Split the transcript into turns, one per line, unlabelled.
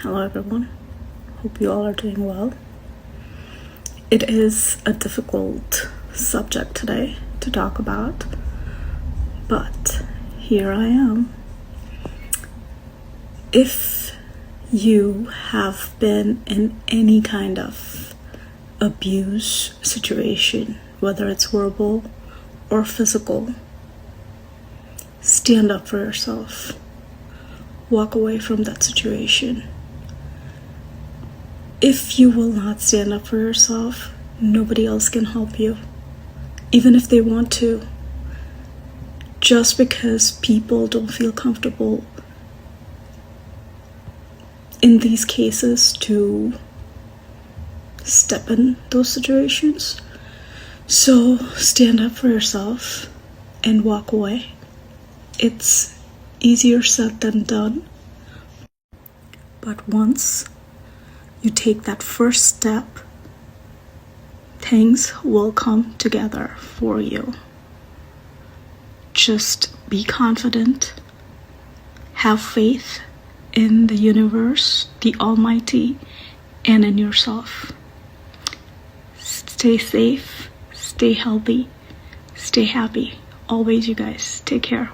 Hello everyone, hope you all are doing well. It is a difficult subject today to talk about, but here I am. If you have been in any kind of abuse situation, whether it's verbal or physical, stand up for yourself. Walk away from that situation. If you will not stand up for yourself, nobody else can help you, even if they want to. Just because people don't feel comfortable in these cases to step in those situations. So stand up for yourself and walk away. It's easier said than done, but once you take that first step, things will come together for you. Just be confident, have faith in the universe, the Almighty, and in yourself. Stay safe, stay healthy, stay happy. Always, you guys. Take care.